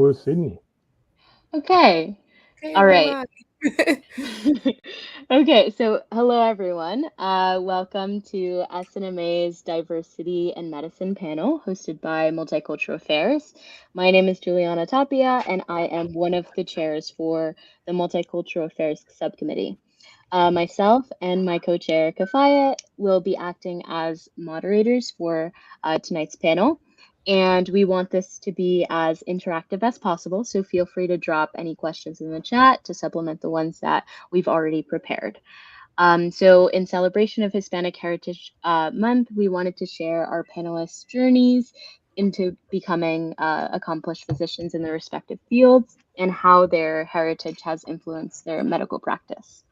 Poor Sydney. Okay. Hey All right. everyone. Okay, so hello everyone. Welcome to SNMA's Diversity and Medicine panel hosted by Multicultural Affairs. My name is Juliana Tapia, and I am one of the chairs for the Multicultural Affairs Subcommittee. Myself and my co-chair Kafaya will be acting as moderators for tonight's panel. And we want this to be as interactive as possible, so feel free to drop any questions in the chat to supplement the ones that we've already prepared. So in celebration of Hispanic Heritage Month, we wanted to share our panelists' journeys into becoming accomplished physicians in their respective fields and how their heritage has influenced their medical practice.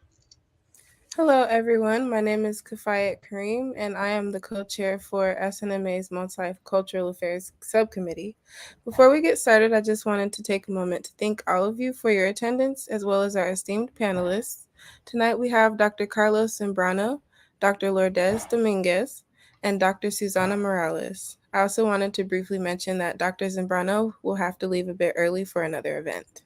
Hello everyone. My name is Kafayat Kareem and I am the co-chair for SNMA's Multicultural Affairs Subcommittee. Before we get started, I just wanted to take a moment to thank all of you for your attendance as well as our esteemed panelists. Tonight we have Dr. Carlos Zambrano, Dr. Lourdes Dominguez, and Dr. Susana Morales. I also wanted to briefly mention that Dr. Zambrano will have to leave a bit early for another event.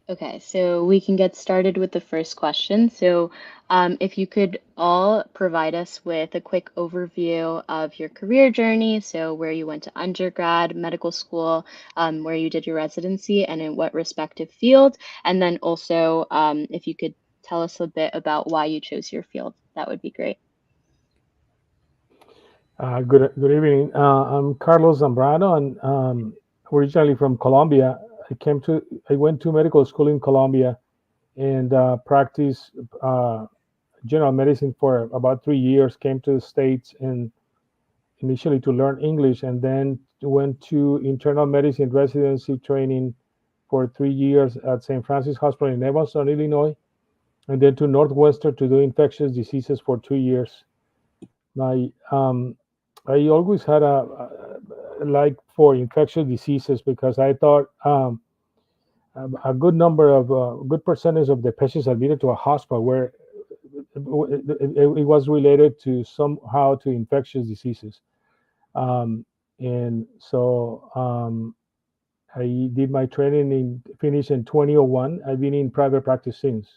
Okay, so we can get started with the first question. So, if you could all provide us with a quick overview of your career journey, so where you went to undergrad, medical school, where you did your residency, and in what respective field, and then also if you could tell us a bit about why you chose your field, that would be great. Good evening. I'm Carlos Zambrano, and originally from Colombia. I went to medical school in Colombia and practiced general medicine for about 3 years. Came to the States and initially to learn English, and then went to internal medicine residency training for 3 years at St. Francis Hospital in Evanston, Illinois, and then to Northwestern to do infectious diseases for 2 years. My I always had a like for infectious diseases because I thought a good number of good percentage of the patients admitted to a hospital where it was related to somehow to infectious diseases. Um, and so I did my training in finished in 2001. I've been in private practice since.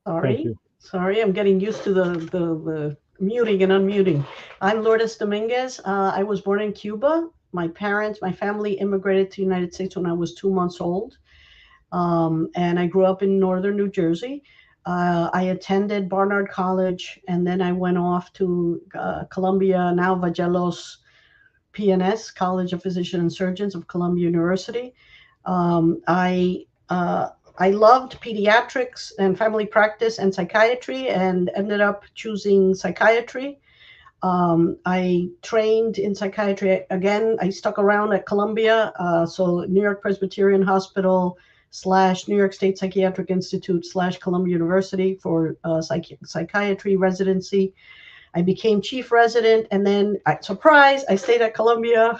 Thank Sorry, you. sorry, I'm getting used to the muting and unmuting. I'm Lourdes Dominguez. I was born in Cuba. My family immigrated to the United States when I was 2 months old. And I grew up in northern New Jersey. I attended Barnard College, and then I went off to Columbia, now Vagelos PNS, College of Physicians and Surgeons of Columbia University. Um, I uh, I loved pediatrics and family practice and psychiatry, and ended up choosing psychiatry. I trained in psychiatry again. I stuck around at Columbia, so New York Presbyterian Hospital slash New York State Psychiatric Institute slash Columbia University for psychiatry residency. I became chief resident, and then, surprise, I stayed at Columbia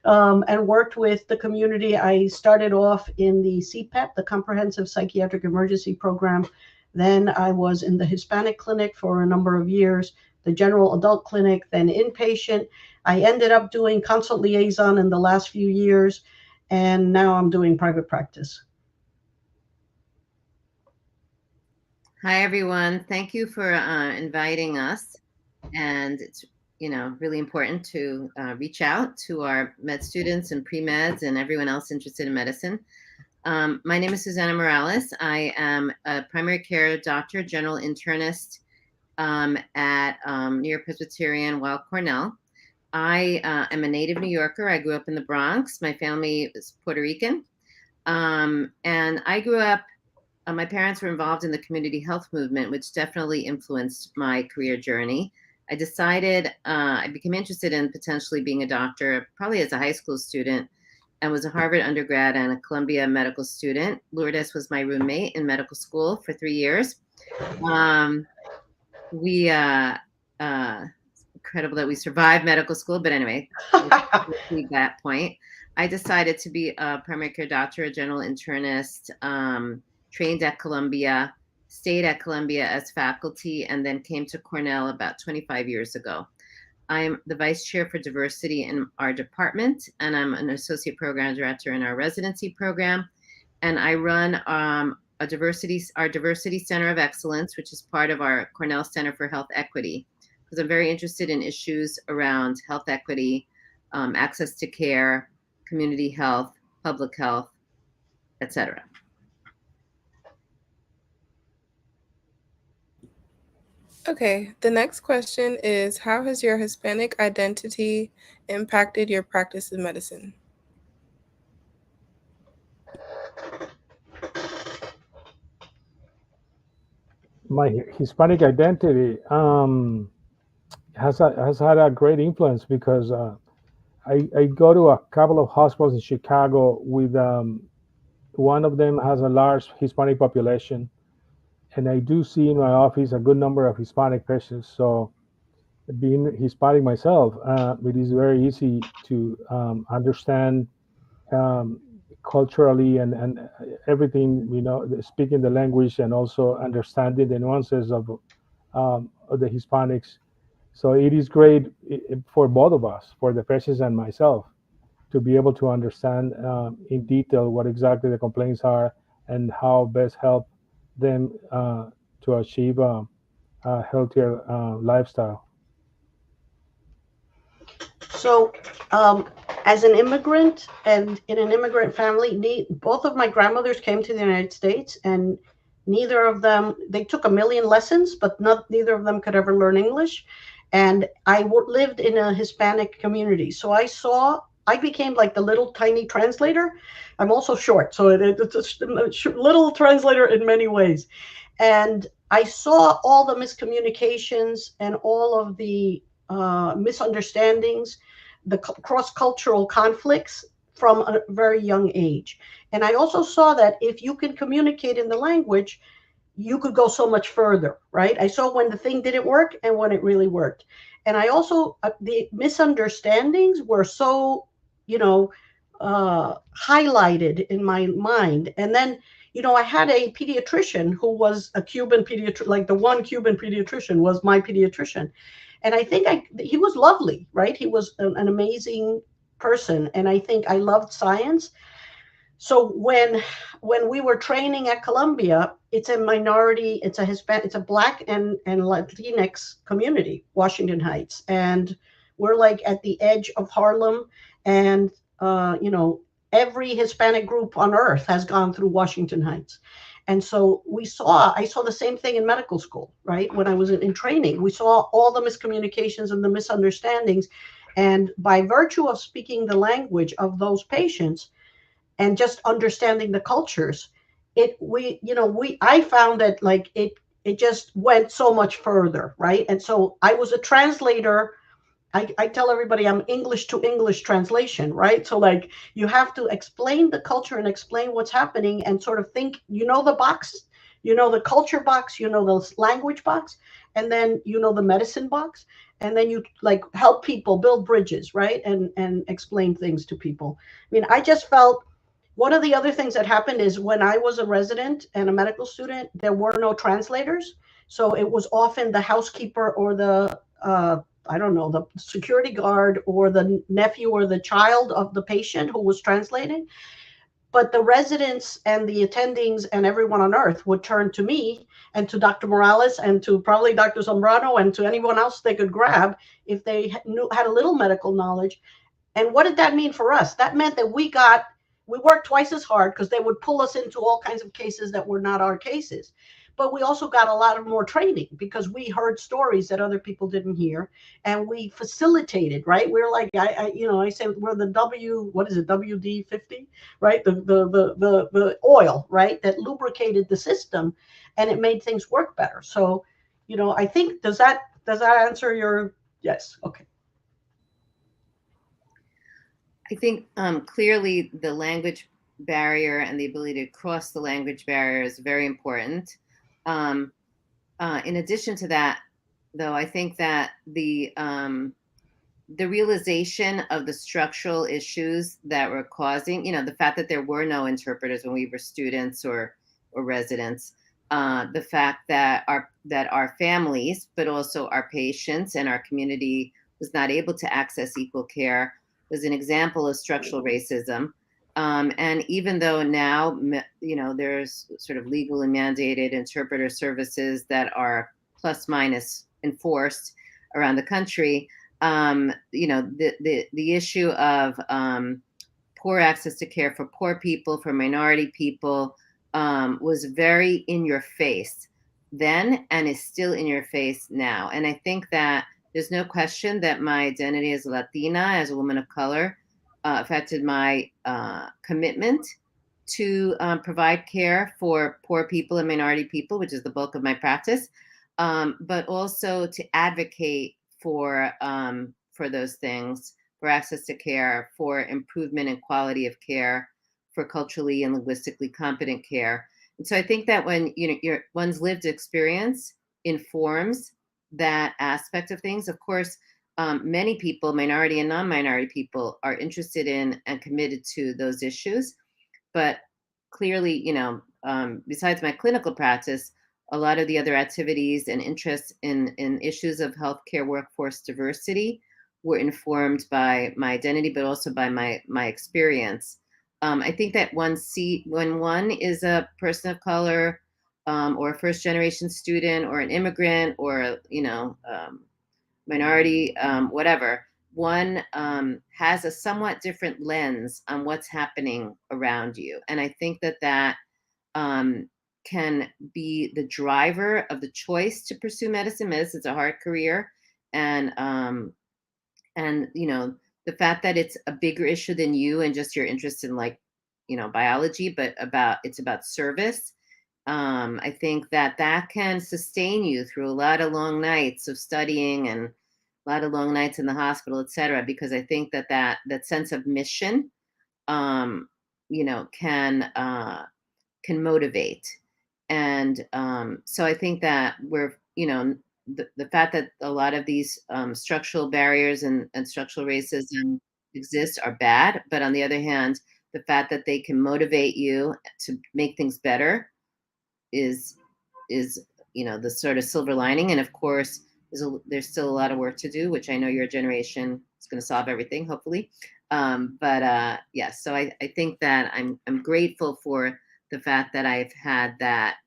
and worked with the community. I started off in the CPEP, the Comprehensive Psychiatric Emergency Program. Then I was in the Hispanic clinic for a number of years, the general adult clinic, then inpatient. I ended up doing consult liaison in the last few years, and now I'm doing private practice. Hi, everyone. Thank you for inviting us. And it's, really important to reach out to our med students and pre-meds and everyone else interested in medicine. My name is Susana Morales. I am a primary care doctor, general internist at New York Presbyterian Weill Cornell. I am a native New Yorker. I grew up in the Bronx. My family is Puerto Rican. And I grew up my parents were involved in the community health movement, which definitely influenced my career journey. I became interested in potentially being a doctor, probably as a high school student, and was a Harvard undergrad and a Columbia medical student. Lourdes was my roommate in medical school for 3 years. We, incredible that we survived medical school, but anyway, we'll leave that point. I decided to be a primary care doctor, a general internist, trained at Columbia, stayed at Columbia as faculty, and then came to Cornell about 25 years ago. I'm the vice chair for diversity in our department, and I'm an associate program director in our residency program. And I run our diversity center of excellence, which is part of our Cornell Center for Health Equity, because I'm very interested in issues around health equity, access to care, community health, public health, etc. Okay, the next question is, how has your Hispanic identity impacted your practice of medicine? My Hispanic identity has had a great influence because I go to a couple of hospitals in Chicago with one of them has a large Hispanic population, and I do see in my office a good number of Hispanic patients. So, being Hispanic myself, it is very easy to understand um, culturally and everything, speaking the language and also understanding the nuances of the Hispanics. So it is great for both of us, for the patients and myself, to be able to understand in detail what exactly the complaints are and how best help them to achieve a healthier lifestyle. So, as an immigrant and in an immigrant family, both of my grandmothers came to the United States, and neither of them, they took a million lessons, but neither of them could ever learn English. And I lived in a Hispanic community. So I became like the little tiny translator. I'm also short, so it's a little translator in many ways. And I saw all the miscommunications and all of the misunderstandings, the cross-cultural conflicts from a very young age. And I also saw that if you can communicate in the language, you could go so much further, right? I saw when the thing didn't work and when it really worked. And I also, the misunderstandings were so, highlighted in my mind. And then, I had a pediatrician who was a Cuban pediatrician, like the one Cuban pediatrician was my pediatrician. And I think he was lovely, right? He was an amazing person. And I think I loved science. So when we were training at Columbia, it's a minority, it's a Hispanic, it's a Black and Latinx community, Washington Heights, and we're like at the edge of Harlem, and every Hispanic group on earth has gone through Washington Heights. And so I saw the same thing in medical school, right? When I was in training, we saw all the miscommunications and the misunderstandings. And by virtue of speaking the language of those patients, and just understanding the cultures, I found that like it just went so much further, right? And so I was a translator. I tell everybody I'm English to English translation, right? So like you have to explain the culture and explain what's happening and sort of think, the box, the culture box, the language box, and then the medicine box, and then you like help people build bridges, right? And explain things to people. I mean, I just felt one of the other things that happened is when I was a resident and a medical student, there were no translators. So it was often the housekeeper or the, I don't know, the security guard or the nephew or the child of the patient who was translating. But the residents and the attendings and everyone on earth would turn to me and to Dr. Morales and to probably Dr. Zambrano and to anyone else they could grab if they had a little medical knowledge. And what did that mean for us? That meant that we worked twice as hard because they would pull us into all kinds of cases that were not our cases. But we also got a lot of more training because we heard stories that other people didn't hear, and we facilitated, right? We're like, I say we're the WD-50, right? The oil, right? That lubricated the system, and it made things work better. So, I think, does that answer your, yes. Okay. I think clearly the language barrier and the ability to cross the language barrier is very important. In addition to that, though, I think that the realization of the structural issues that were causing, the fact that there were no interpreters when we were students or residents, the fact that our families, but also our patients and our community was not able to access equal care was an example of structural racism. And even though now, there's sort of legally mandated interpreter services that are plus minus enforced around the country, the issue of poor access to care for poor people, for minority people, was very in your face then and is still in your face now. And I think that there's no question that my identity as a Latina, as a woman of color, affected my commitment to provide care for poor people and minority people, which is the bulk of my practice, but also to advocate for those things, for access to care, for improvement in quality of care, for culturally and linguistically competent care. And so I think that when one's lived experience informs that aspect of things, of course, many people, minority and non-minority people, are interested in and committed to those issues. But clearly, besides my clinical practice, a lot of the other activities and interests in issues of healthcare workforce diversity were informed by my identity, but also by my experience. I think that when one is a person of color, or a first generation student, or an immigrant, or minority, whatever, one has a somewhat different lens on what's happening around you. And I think that can be the driver of the choice to pursue medicine. Medicine's a hard career. And the fact that it's a bigger issue than you and just your interest in biology, but it's about service. I think that can sustain you through a lot of long nights of studying and a lot of long nights in the hospital, et cetera, because I think that sense of mission, can motivate. And so I think that we're, the fact that a lot of these structural barriers and structural racism exist are bad. But on the other hand, the fact that they can motivate you to make things better is the sort of silver lining. And of course, there's still a lot of work to do, which I know your generation is going to solve everything, hopefully. Yes, so I think that I'm grateful for the fact that I've had that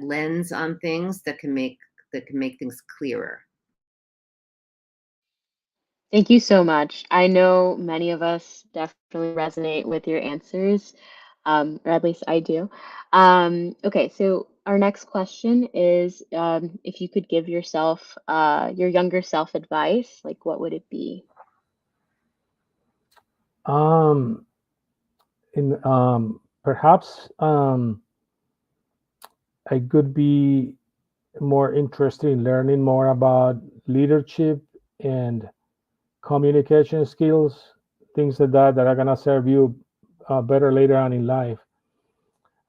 lens on things that can make things clearer. Thank you so much. I know many of us definitely resonate with your answers, or at least I do. Okay, so our next question is, if you could give yourself, your younger self advice, what would it be? Perhaps I could be more interested in learning more about leadership and communication skills, things like that are gonna serve you better later on in life.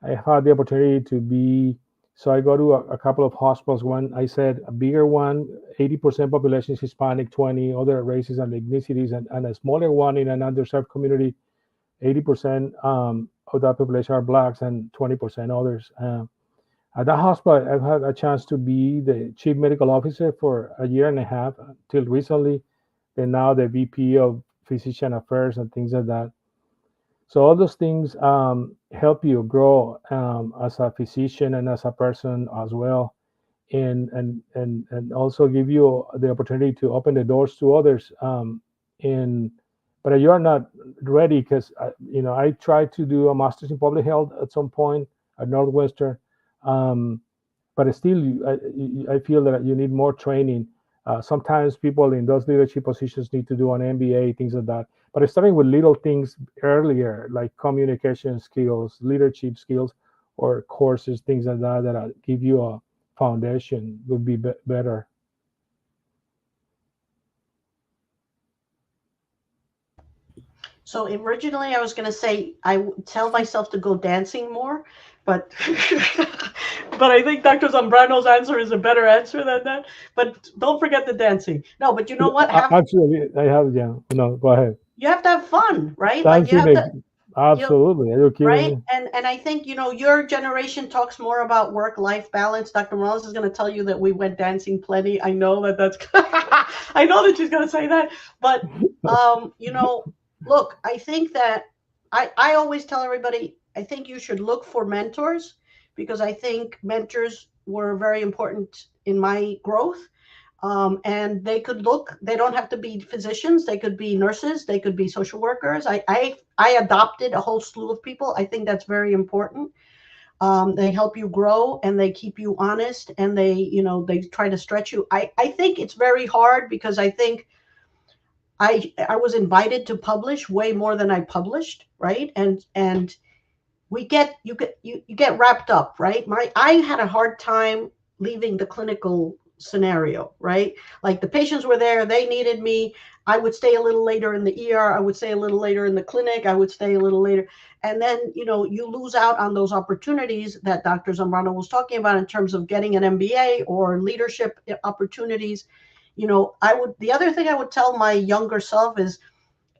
I had the opportunity to be, so I go to a couple of hospitals. One, I said a bigger one, 80% population is Hispanic, 20 other races and ethnicities, and a smaller one in an underserved community, 80% of that population are Blacks and 20% others. At that hospital, I've had a chance to be the chief medical officer for a year and a half until recently, and now the VP of physician affairs and things like that. So all those things help you grow as a physician and as a person as well, and also give you the opportunity to open the doors to others. But you are not ready because I tried to do a master's in public health at some point at Northwestern, but still I feel that you need more training. Sometimes people in those leadership positions need to do an MBA, things like that. But starting with little things earlier, like communication skills, leadership skills, or courses, things like that give you a foundation would be better. So originally I was going to say I would tell myself to go dancing more, but but I think Dr. Zambrano's answer is a better answer than that. But don't forget the dancing. No, but you know what? Actually, I have, yeah. No, go ahead. You have to have fun, right? Dancing, like you have to, absolutely. Are you kidding right? me? And I think, your generation talks more about work-life balance. Dr. Morales is going to tell you that we went dancing plenty. I know that's I know that she's going to say that, but you know, look, I think that I always tell everybody, I think you should look for mentors, because I think mentors were very important in my growth. And they don't have to be physicians, they could be nurses, they could be social workers. I adopted a whole slew of people. I think that's very important. They help you grow, and they keep you honest, and they try to stretch you. I think it's very hard, because I think I was invited to publish way more than I published, right? And you get wrapped up, right? I had a hard time leaving the clinical scenario, right? Like, the patients were there, they needed me. I would stay a little later in the ER, I would stay a little later in the clinic, I would stay a little later. And then, you lose out on those opportunities that Dr. Zambrano was talking about, in terms of getting an MBA or leadership opportunities. The other thing I would tell my younger self is,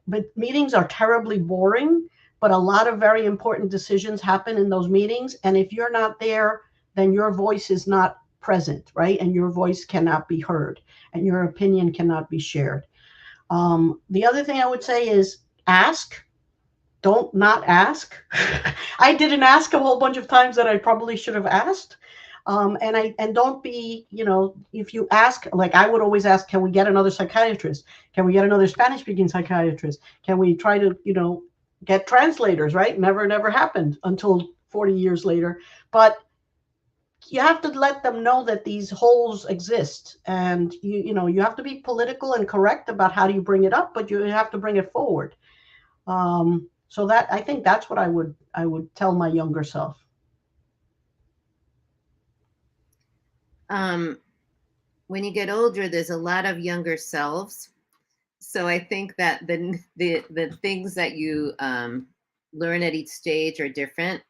but meetings are terribly boring, but a lot of very important decisions happen in those meetings. And if you're not there, then your voice is not present, right? And your voice cannot be heard, and your opinion cannot be shared. The other thing I would say is, ask. Don't not ask. I didn't ask a whole bunch of times that I probably should have asked. And don't be, if you ask, like I would always ask, can we get another psychiatrist? Can we get another Spanish speaking psychiatrist? Can we try to, get translators, right? Never happened until 40 years later. But you have to let them know that these holes exist, and you have to be political and correct about how do you bring it up, but you have to bring it forward. So that, I think that's what I would tell my younger self. When you get older, there's a lot of younger selves. So I think that the things that you learn at each stage are different,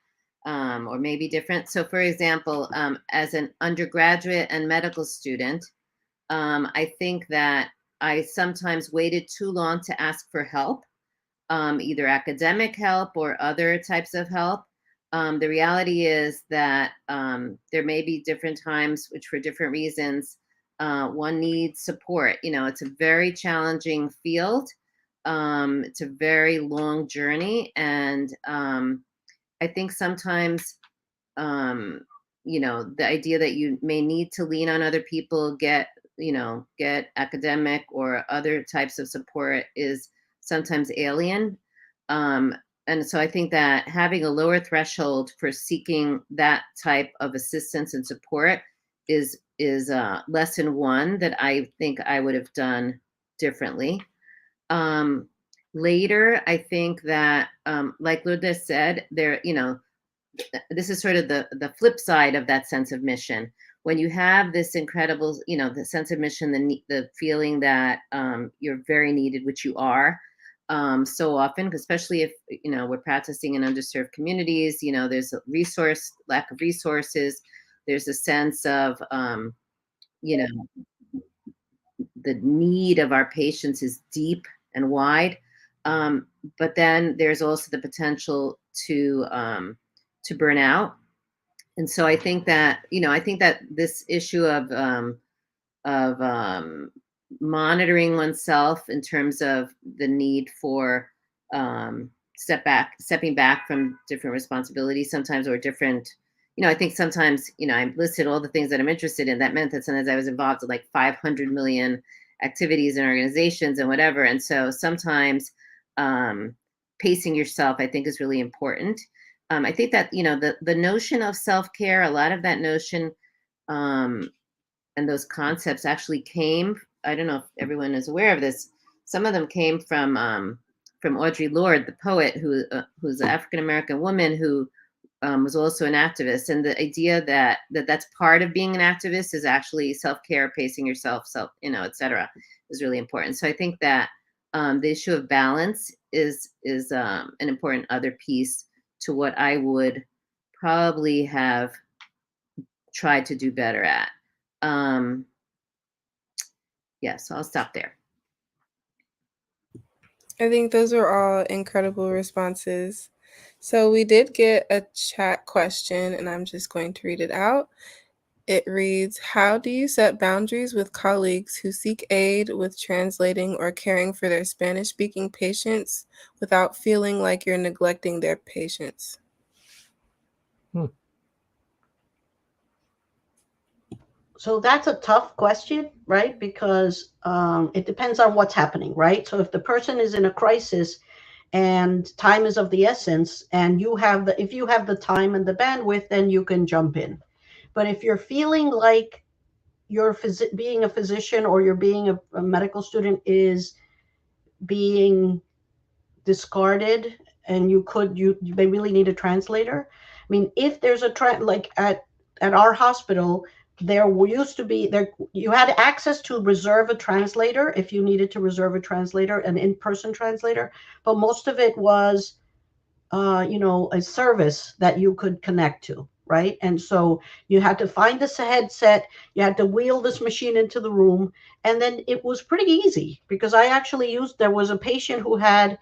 or maybe different. So for example, as an undergraduate and medical student, I think that I sometimes waited too long to ask for help, either academic help or other types of help. The reality is that there may be different times, which for different reasons, one needs support. It's a very challenging field. It's a very long journey. And I think sometimes, the idea that you may need to lean on other people, get academic or other types of support is sometimes alien. And so I think that having a lower threshold for seeking that type of assistance and support is lesson one that I think I would have done differently. Later, I think that, like Lourdes said, this is sort of the flip side of that sense of mission. When you have this incredible, the sense of mission, the feeling that you're very needed, which you are, so often, especially if we're practicing in underserved communities, there's a lack of resources. There's a sense of the need of our patients is deep and wide, but then there's also the potential to burn out. And so I think that this issue of monitoring oneself in terms of the need for stepping back from different responsibilities sometimes, or different, I think sometimes, I listed all the things that I'm interested in. That meant that sometimes I was involved in like 500 million activities and organizations and whatever. And so sometimes pacing yourself, I think, is really important. I think that, the notion of self-care, a lot of that notion and those concepts actually came, I don't know if everyone is aware of this, some of them came from Audre Lorde, the poet, who's an African-American woman who was also an activist. And the idea that that's part of being an activist is actually self-care, pacing yourself, et cetera, is really important. So I think that the issue of balance is an important other piece to what I would probably have tried to do better at. So I'll stop there. I think those are all incredible responses. So we did get a chat question, and I'm just going to read it out. It reads, how do you set boundaries with colleagues who seek aid with translating or caring for their Spanish-speaking patients without feeling like you're neglecting their patients? So that's a tough question, right? Because it depends on what's happening, right? So if the person is in a crisis and time is of the essence, and if you have the time and the bandwidth, then you can jump in. But if you're feeling like being a physician, or you're being a medical student is being discarded, and they really need a translator. I mean, if there's like at our hospital, there used to be there you had access to reserve a translator if you needed to reserve a translator, an in-person translator, but most of it was a service that you could connect to, right? And so you had to find this headset, you had to wheel this machine into the room, and then it was pretty easy, because there was a patient who had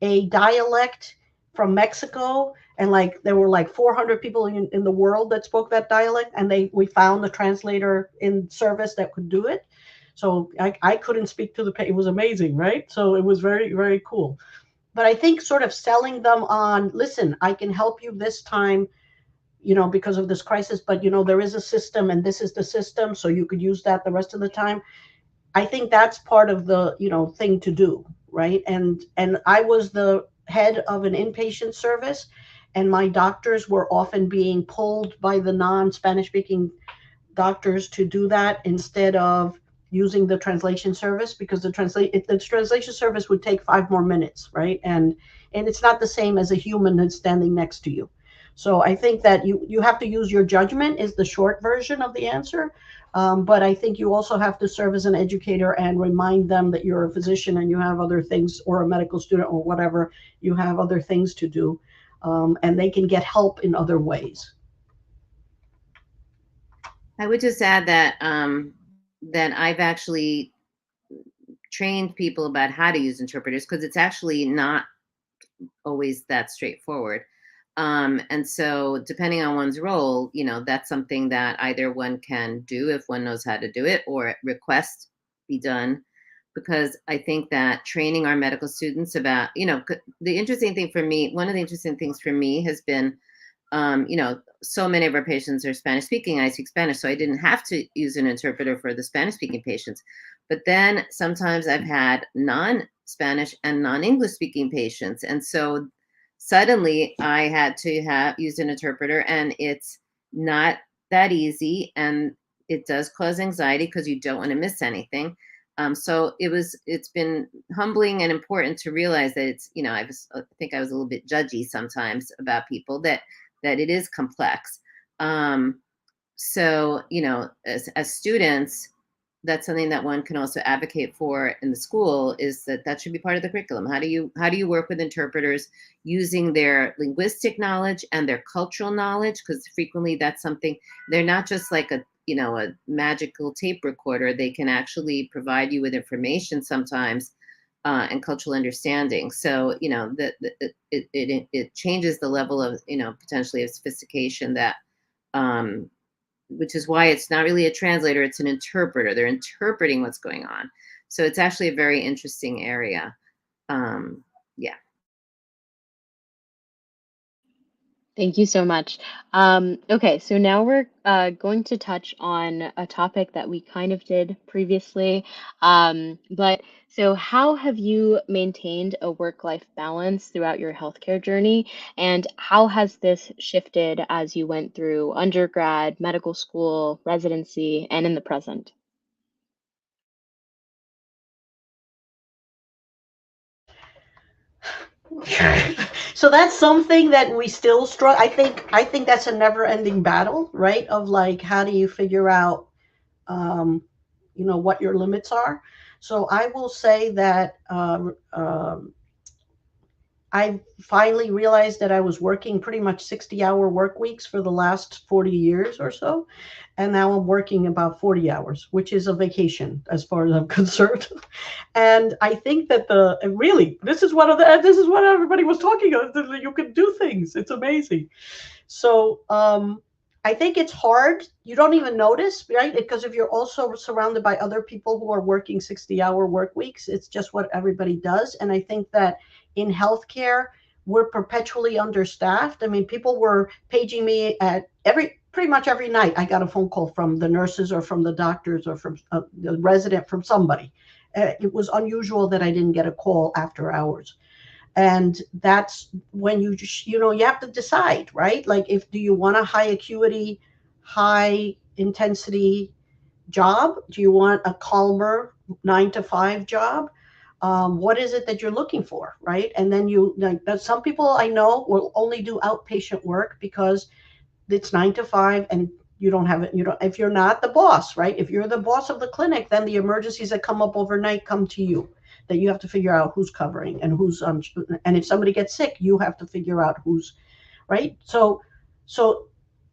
a dialect from Mexico, and like there were like 400 people in the world that spoke that dialect, and we found the translator in service that could do it. So I couldn't speak to it was amazing, right? So it was very, very cool. But I think sort of selling them on, listen, I can help you this time, because of this crisis, but there is a system, and this is the system, so you could use that the rest of the time. I think that's part of the, thing to do, right? And I was the head of an inpatient service, and my doctors were often being pulled by the non-Spanish speaking doctors to do that instead of using the translation service, because the translation service would take 5 more minutes, right? And it's not the same as a human that's standing next to you. So I think that you have to use your judgment is the short version of the answer. But I think you also have to serve as an educator and remind them that you're a physician and you have other things, or a medical student or whatever, you have other things to do, and they can get help in other ways. I would just add that that I've actually trained people about how to use interpreters, because it's actually not always that straightforward. And so depending on one's role, that's something that either one can do if one knows how to do it, or request be done. Because I think that training our medical students about, the interesting thing for me, one of the interesting things for me has been, so many of our patients are Spanish speaking. I speak Spanish, so I didn't have to use an interpreter for the Spanish speaking patients. But then sometimes I've had non-Spanish and non-English speaking patients. And so suddenly I had to use an interpreter, and it's not that easy. And it does cause anxiety because you don't want to miss anything. So it's been humbling and important to realize that it's, I think I was a little bit judgy sometimes about people, that it is complex. So, as students, that's something that one can also advocate for in the school, is that should be part of the curriculum. How do you work with interpreters using their linguistic knowledge and their cultural knowledge? Because frequently that's something, they're not just like a magical tape recorder. They can actually provide you with information sometimes, and cultural understanding. So, it changes the level of, potentially of sophistication that, which is why it's not really a translator, it's an interpreter. They're interpreting what's going on. So it's actually a very interesting area. Yeah. Thank you so much. Okay, so now we're going to touch on a topic that we kind of did previously. But so how have you maintained a work-life balance throughout your healthcare journey? And how has this shifted as you went through undergrad, medical school, residency, and in the present? So that's something that we still struggle. I think that's a never-ending battle, right? Of like, how do you figure out, what your limits are? So I will say that I finally realized that I was working pretty much 60-hour work weeks for the last 40 years or so. And now I'm working about 40 hours, which is a vacation as far as I'm concerned. And I think that this is what everybody was talking about. You can do things. It's amazing. So I think it's hard. You don't even notice, right? Because if you're also surrounded by other people who are working 60-hour work weeks, it's just what everybody does. And I think that in healthcare, we're perpetually understaffed. I mean, people were paging me at pretty much every night. I got a phone call from the nurses or from the doctors or from the resident, from somebody. It was unusual that I didn't get a call after hours. And that's when you have to decide, right? Like, if do you want a high acuity, high intensity job? Do you want a calmer 9 to 5 job? What is it that you're looking for, right? And then some people I know will only do outpatient work because it's 9 to 5, and you don't have it. If you're not the boss, right? If you're the boss of the clinic, then the emergencies that come up overnight come to you, that you have to figure out who's covering and who's and if somebody gets sick, you have to figure out who's right. So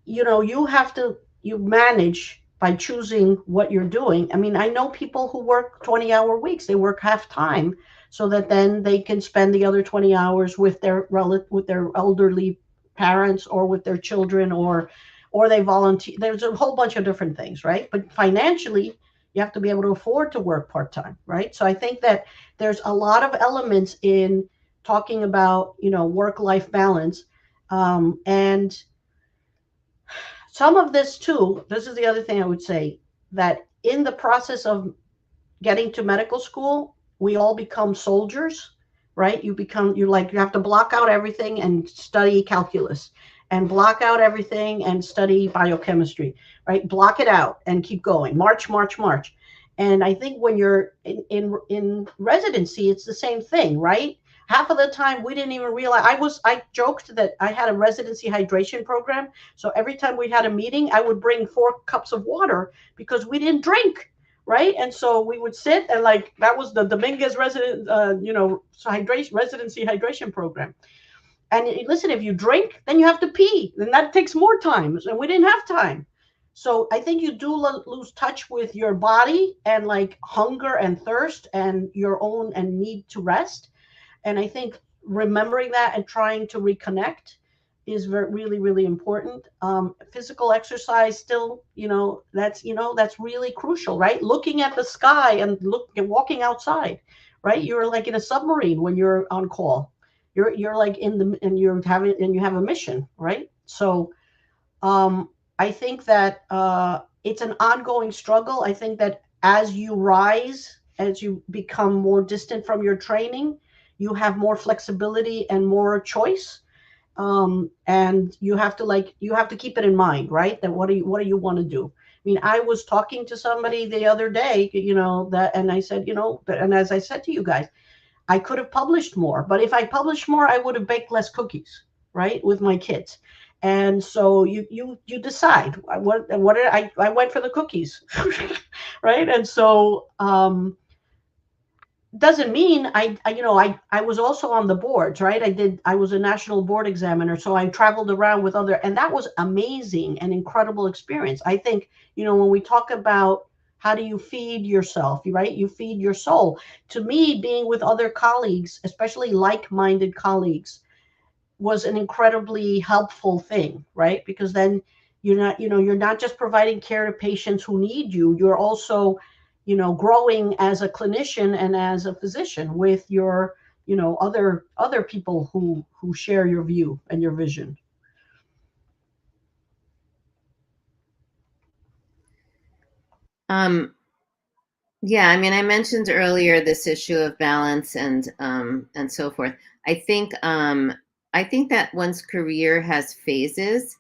you manage by choosing what you're doing. I mean, I know people who work 20-hour weeks. They work half time so that then they can spend the other 20 hours with their elderly parents or with their children, or they volunteer. There's a whole bunch of different things, right? But financially, you have to be able to afford to work part-time, right? So I think that there's a lot of elements in talking about, work-life balance. And some of this too, this is the other thing I would say, that in the process of getting to medical school, we all become soldiers, right? You have to block out everything and study calculus, and block out everything and study biochemistry, right? Block it out and keep going. March, march, march. And I think when you're in residency, it's the same thing, right? Half of the time we didn't even realize. I joked that I had a residency hydration program. So every time we had a meeting, I would bring 4 cups of water because we didn't drink. Right. And so we would sit, and that was the Dominguez residency hydration program. And listen, if you drink, then you have to pee, then that takes more time. And we didn't have time. So I think you do lose touch with your body and hunger and thirst and your own and need to rest. And I think remembering that and trying to reconnect is really, really important. Physical exercise still, that's really crucial, right? Looking at the sky and walking outside, right? You're like in a submarine when you're on call. You're like and you have a mission, right? So I think that it's an ongoing struggle. I think that as you rise, as you become more distant from your training, you have more flexibility and more choice. And you have to keep it in mind, right? That what do you want to do? I mean, I was talking to somebody the other day, and I said, and as I said to you guys, I could have published more, but if I published more, I would have baked less cookies, right, with my kids. And so you decide what I went for the cookies, right? And so doesn't mean I was also on the boards, right? I was a national board examiner, so I traveled around with and that was amazing and incredible experience. I think, when we talk about how do you feed yourself, right? You feed your soul. To me, being with other colleagues, especially like-minded colleagues, was an incredibly helpful thing, right? Because then you're not just providing care to patients who need you, you're also growing as a clinician and as a physician with your other people who share your view and your vision. Yeah, I mean, I mentioned earlier this issue of balance and so forth. I think that one's career has phases,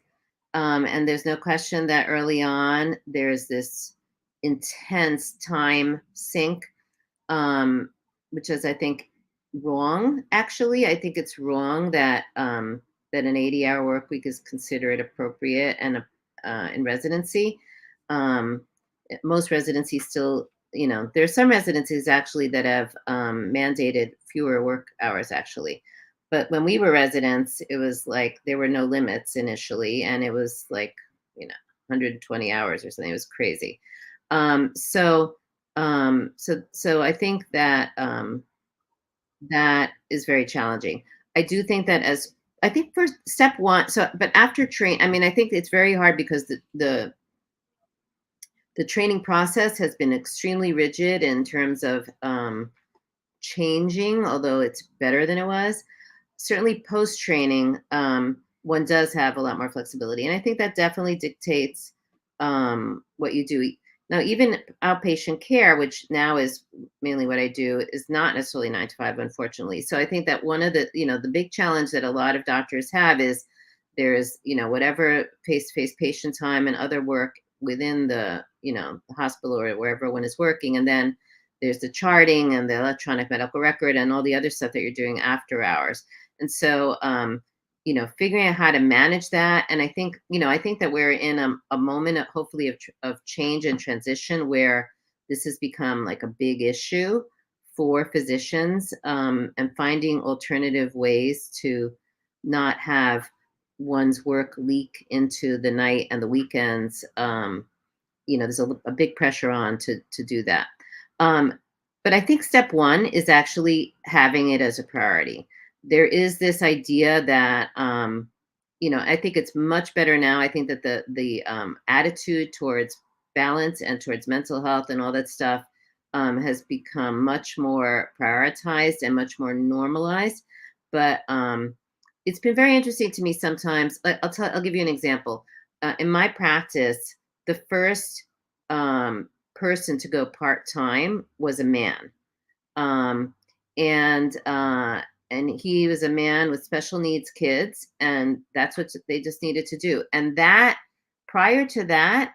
and there's no question that early on there's this intense time sink, which is, I think, wrong. Actually, I think it's wrong that that an 80-hour work week is considered appropriate and in residency. Most residencies still, there's some residencies actually that have mandated fewer work hours actually. But when we were residents, it was like there were no limits initially, and it was like 120 hours or something. It was crazy. So I think that that is very challenging. I do think that as I think for step one, so, but after train, I mean, I think it's very hard because the training process has been extremely rigid in terms of changing, although it's better than it was. Certainly post training, one does have a lot more flexibility. And I think that definitely dictates what you do. Now, even outpatient care, which now is mainly what I do, is not necessarily 9 to 5, unfortunately. So I think that one of the, the big challenge that a lot of doctors have is there's, whatever face-to-face patient time and other work within the, the hospital or wherever one is working. And then there's the charting and the electronic medical record and all the other stuff that you're doing after hours. And so, figuring out how to manage that. And I think, I think that we're in a moment of, hopefully of change and transition where this has become like a big issue for physicians, and finding alternative ways to not have one's work leak into the night and the weekends. There's a big pressure on to do that. But I think step one is actually having it as a priority. There is this idea that, I think it's much better now. I think that the attitude towards balance and towards mental health and all that stuff has become much more prioritized and much more normalized. But it's been very interesting to me sometimes. I'll give you an example. In my practice, the first person to go part-time was a man. And he was a man with special needs kids, and that's what they just needed to do. And that, prior to that,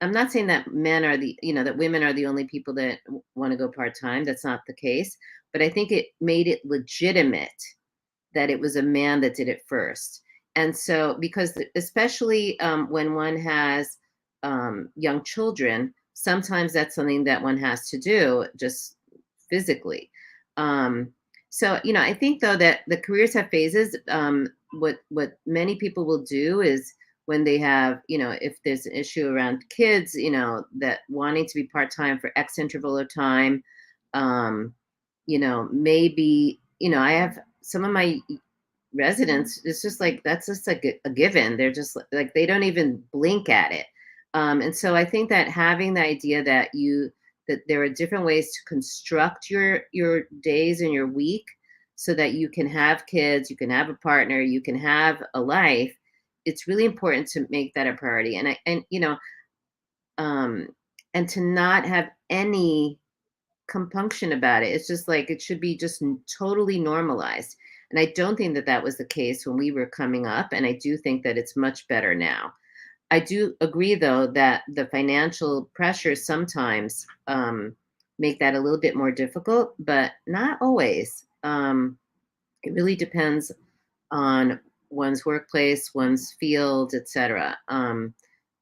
I'm not saying that men are that women are the only people that want to go part-time. That's not the case. But I think it made it legitimate that it was a man that did it first. And so, because especially when one has young children, sometimes that's something that one has to do just physically. So, I think though that the careers have phases. What many people will do is when they have, if there's an issue around kids, that wanting to be part-time for X interval of time, maybe, I have some of my residents, it's just like, that's just like a given. They're just like, they don't even blink at it. And so I think that having the idea that there are different ways to construct your days and your week so that you can have kids, you can have a partner, you can have a life. It's really important to make that a priority. And to not have any compunction about it. It's just like, it should be just totally normalized. And I don't think that that was the case when we were coming up. And I do think that it's much better now. I do agree, though, that the financial pressures sometimes make that a little bit more difficult, but not always. It really depends on one's workplace, one's field, etc.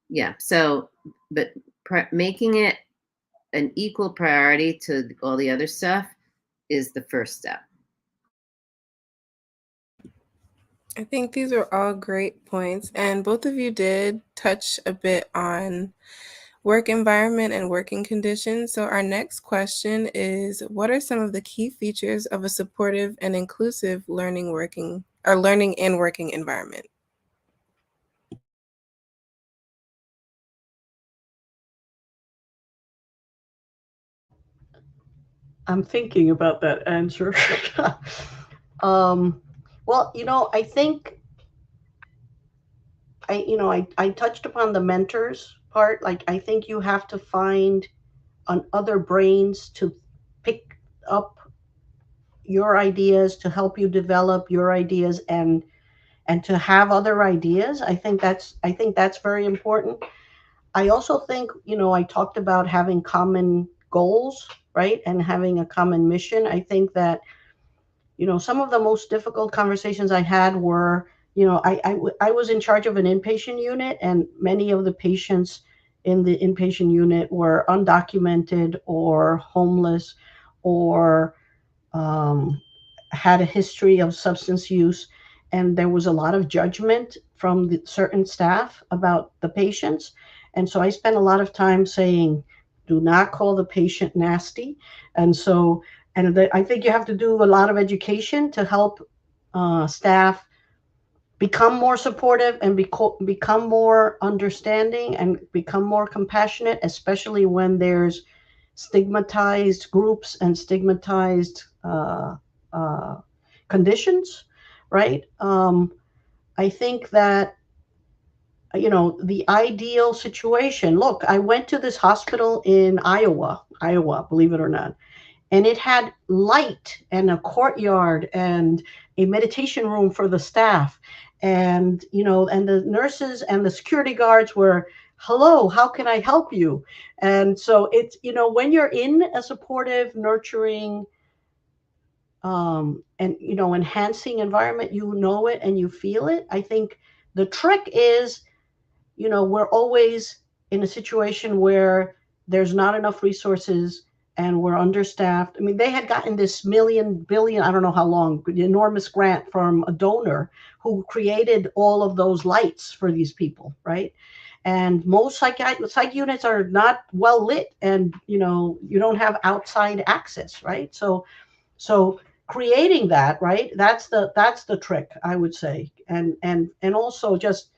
Yeah. So, but making it an equal priority to all the other stuff is the first step. I think these are all great points, and both of you did touch a bit on work environment and working conditions. So our next question is, what are some of the key features of a supportive and inclusive learning and working environment? I'm thinking about that answer. Well, I think I touched upon the mentors part. Like, I think you have to find on other brains to pick up your ideas, to help you develop your ideas, and to have other ideas. I think that's very important. I also think, I talked about having common goals, right? And having a common mission. I think that, some of the most difficult conversations I had were, I was in charge of an inpatient unit, and many of the patients in the inpatient unit were undocumented or homeless or had a history of substance use. And there was a lot of judgment from the certain staff about the patients. And so I spent a lot of time saying, do not call the patient nasty. And so, I think you have to do a lot of education to help staff become more supportive and become more understanding and become more compassionate, especially when there's stigmatized groups and stigmatized conditions, right? I think that, the ideal situation. Look, I went to this hospital in Iowa, believe it or not, and it had light and a courtyard and a meditation room for the staff, and and the nurses and the security guards were, hello, how can I help you? And so it's, when you're in a supportive, nurturing, and enhancing environment, it and you feel it. I think the trick is, we're always in a situation where there's not enough resources and we're understaffed. I mean, they had gotten this billion, I don't know how long, enormous grant from a donor who created all of those lights for these people, right? And most psych units are not well lit, and you don't have outside access, right? So creating that, right? That's the trick, I would say. And also just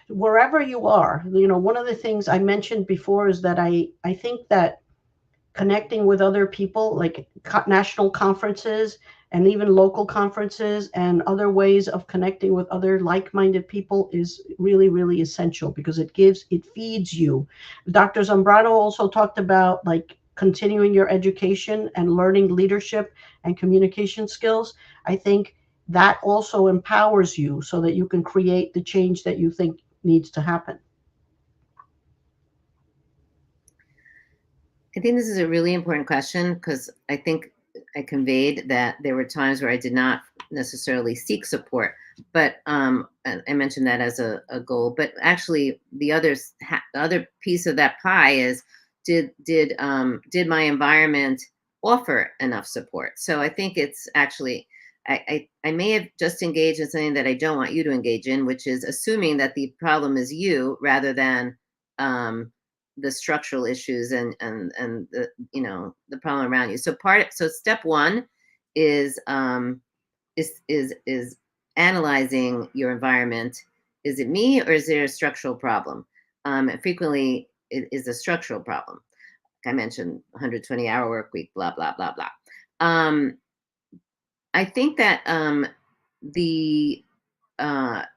wherever you are, one of the things I mentioned before is that I think that connecting with other people, like national conferences and even local conferences and other ways of connecting with other like-minded people, is really, really essential, because it feeds you. Dr. Zambrano also talked about like continuing your education and learning leadership and communication skills. I think that also empowers you so that you can create the change that you think needs to happen. I think this is a really important question, because I think I conveyed that there were times where I did not necessarily seek support, but I mentioned that as a goal. But actually, the other piece of that pie is, did my environment offer enough support? So I think it's actually, I may have just engaged in something that I don't want you to engage in, which is assuming that the problem is you rather than the structural issues and the the problem around you. So step one is analyzing your environment. Is it me, or is there a structural problem? Frequently it is a structural problem. Like I mentioned, 120-hour work week, blah blah blah blah. I think that the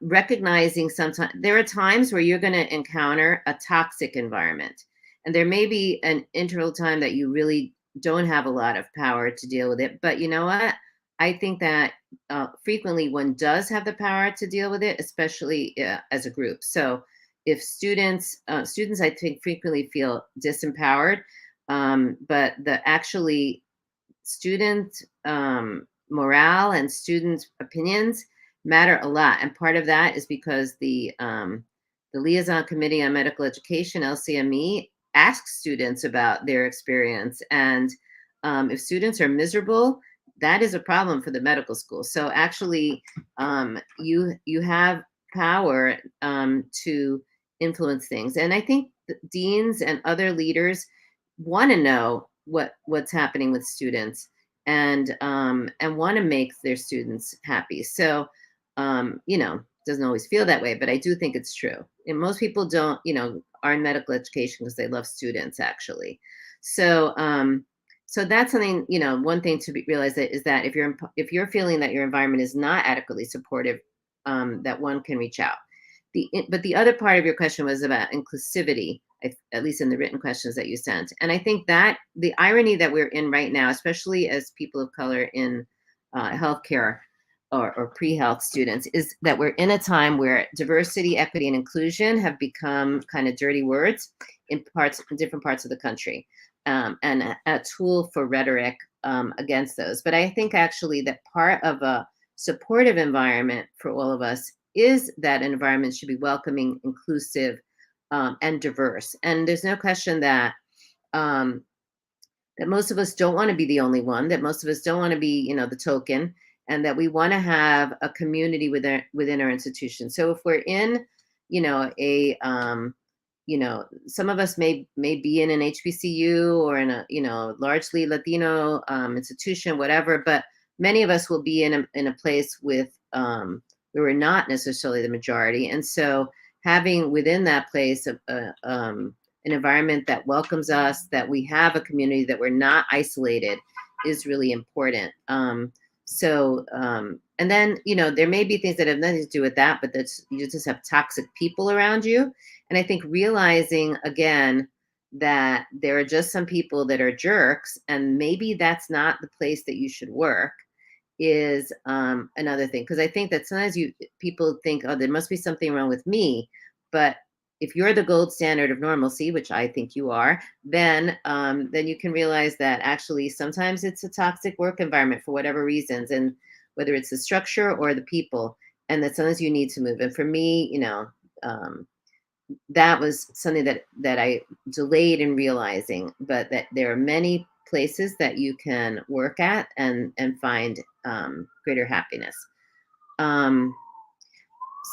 recognizing, sometimes there are times where you're going to encounter a toxic environment, and there may be an interval time that you really don't have a lot of power to deal with it. But you know what? I think that frequently one does have the power to deal with it, especially as a group. So if students I think frequently feel disempowered, but actually student morale and student opinions matter a lot. And part of that is because the Liaison Committee on Medical Education, LCME, asks students about their experience. And if students are miserable, that is a problem for the medical school. So actually, you have power to influence things. And I think deans and other leaders want to know what's happening with students, and want to make their students happy. So doesn't always feel that way, but I do think it's true. And most people don't, are in medical education because they love students, actually. So so that's something, one thing to realize is that if you're feeling that your environment is not adequately supportive, that one can reach out. But the other part of your question was about inclusivity, at least in the written questions that you sent. And I think that the irony that we're in right now, especially as people of color in healthcare or pre-health students, is that we're in a time where diversity, equity, and inclusion have become kind of dirty words in different parts of the country, and a tool for rhetoric against those. But I think actually that part of a supportive environment for all of us is that an environment should be welcoming, inclusive, and diverse. And there's no question that that most of us don't want to be the only one, that most of us don't want to be, the token, and that we want to have a community within our institution. So if we're in, some of us may be in an HBCU or in a, largely Latino institution, whatever, but many of us will be in a place with we were not necessarily the majority. And so having within that place an environment that welcomes us, that we have a community, that we're not isolated, is really important. And then, there may be things that have nothing to do with that, but that's, you just have toxic people around you. And I think realizing again that there are just some people that are jerks, and maybe that's not the place that you should work, is another thing. Because I think that sometimes people think, oh, there must be something wrong with me. But if you're the gold standard of normalcy, which I think you are, then you can realize that actually sometimes it's a toxic work environment for whatever reasons, and whether it's the structure or the people, and that sometimes you need to move. And for me, that was something that I delayed in realizing, but that there are many places that you can work at and find greater happiness.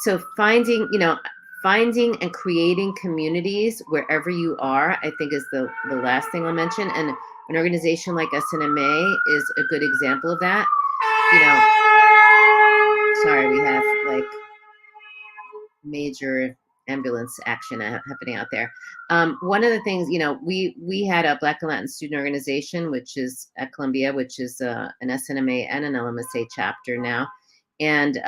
So finding and creating communities wherever you are, I think, is the last thing I'll mention. And an organization like SNMA is a good example of that. Sorry, we have like major ambulance action happening out there. One of the things, we had a Black and Latin student organization, which is at Columbia, which is an SNMA and an LMSA chapter now. And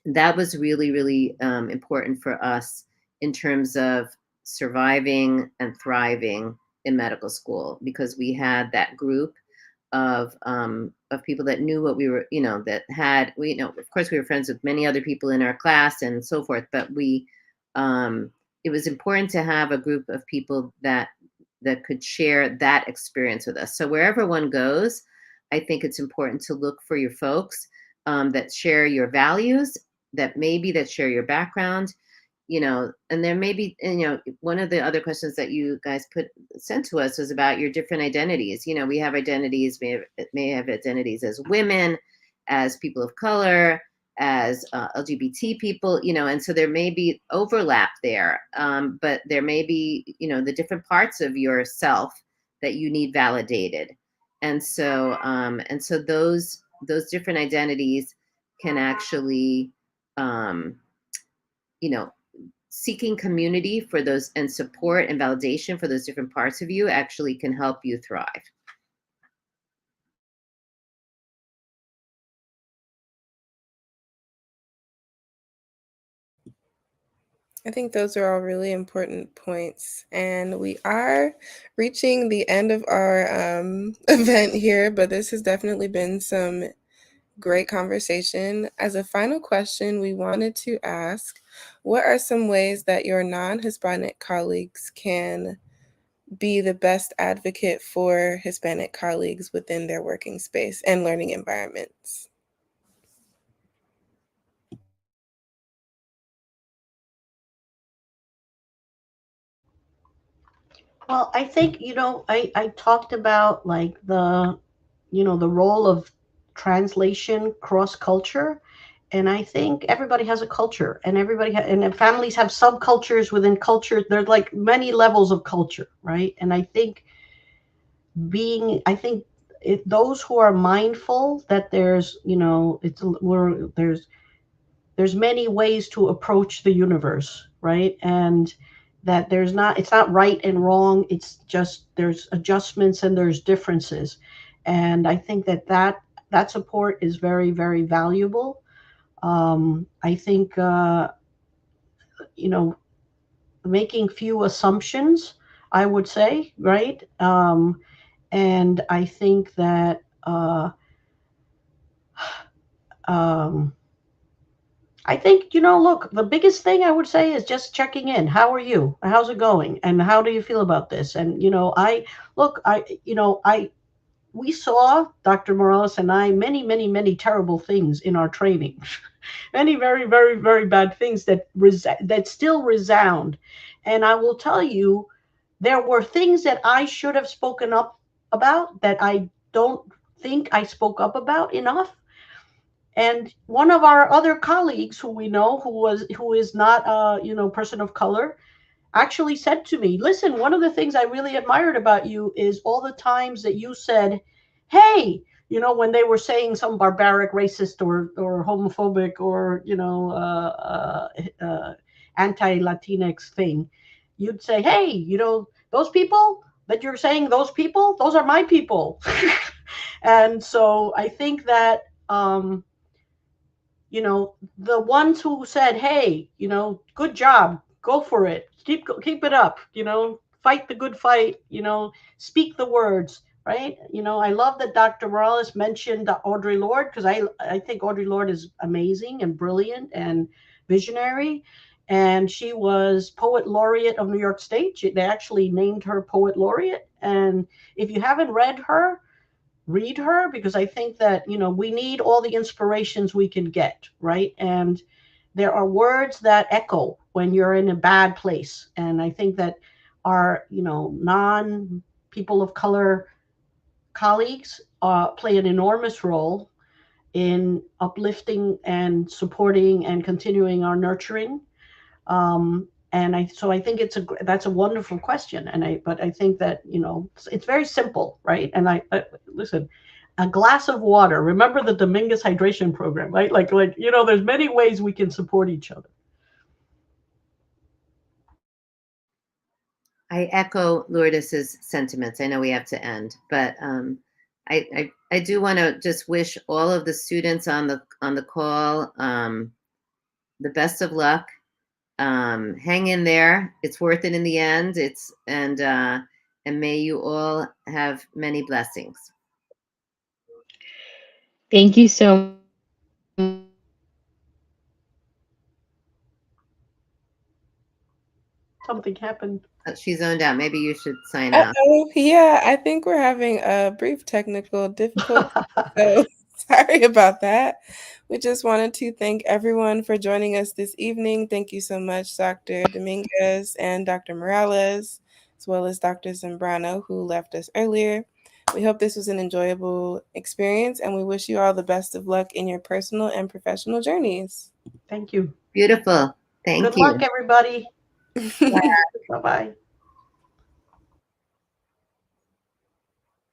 that was really, really important for us in terms of surviving and thriving in medical school, because we had that group of people that knew what we were, of course we were friends with many other people in our class and so forth, but it was important to have a group of people that could share that experience with us. So wherever one goes, I think it's important to look for your folks that share your values, that share your background, and there may be, one of the other questions that you guys sent to us was about your different identities. We have identities, may have identities as women, as people of color, as LGBT people, and so there may be overlap there, but there may be, the different parts of yourself that you need validated. And so, those different identities can actually, seeking community for those, and support and validation for those different parts of you, actually can help you thrive. I think those are all really important points. And we are reaching the end of our event here, but this has definitely been some great conversation. As a final question, we wanted to ask, what are some ways that your non-Hispanic colleagues can be the best advocate for Hispanic colleagues within their working space and learning environments? Well, I think, I talked about like the role of translation cross culture. And I think everybody has a culture, and and families have subcultures within culture. There's like many levels of culture, right? And I think those who are mindful that there's, there's many ways to approach the universe, right? And that it's not right and wrong. It's just, there's adjustments and there's differences. And I think that support is very, very valuable. I think, making few assumptions, I would say, right? And I think that, I think, look, the biggest thing I would say is just checking in. How are you? How's it going? And how do you feel about this? And, we saw, Dr. Morales and I, many, many, many terrible things in our training, many very, very, very bad things that still resound. And I will tell you, there were things that I should have spoken up about that I don't think I spoke up about enough. And one of our other colleagues who we know, who is not a person of color, actually said to me, listen, one of the things I really admired about you is all the times that you said, hey, you know, when they were saying some barbaric, racist, or homophobic, or anti-Latinx thing, you'd say, hey, you know, those people that you're saying, those people, those are my people. And so I think that, you know, the ones who said, hey, you know, good job, go for it, keep it up, you know, fight the good fight, you know, speak the words, right? You know, I love that Dr. Morales mentioned Audre Lorde, because I think Audre Lorde is amazing and brilliant and visionary. And she was poet laureate of New York State. They actually named her poet laureate. And if you haven't read her, read her, because I think that, you know, we need all the inspirations we can get, right? And there are words that echo when you're in a bad place. And I think that our, you know, non people of color colleagues play an enormous role in uplifting and supporting and continuing our nurturing. And I think that's a wonderful question. But I think that, you know, it's very simple, right? And I listen, a glass of water. Remember the Dominguez hydration program, right? Like, you know, there's many ways we can support each other. I echo Lourdes's sentiments. I know we have to end, but I do want to just wish all of the students on the call the best of luck. Hang in there. It's worth it in the end. And may you all have many blessings. Thank you so much. Something happened. She zoned out. Maybe you should sign out. Yeah, I think we're having a brief technical difficulty. So sorry about that. We just wanted to thank everyone for joining us this evening. Thank you so much, Dr. Dominguez and Dr. Morales, as well as Dr. Zambrano, who left us earlier. We hope this was an enjoyable experience, and we wish you all the best of luck in your personal and professional journeys. Thank you. Beautiful. Thank you. Good luck, everybody. Bye-bye.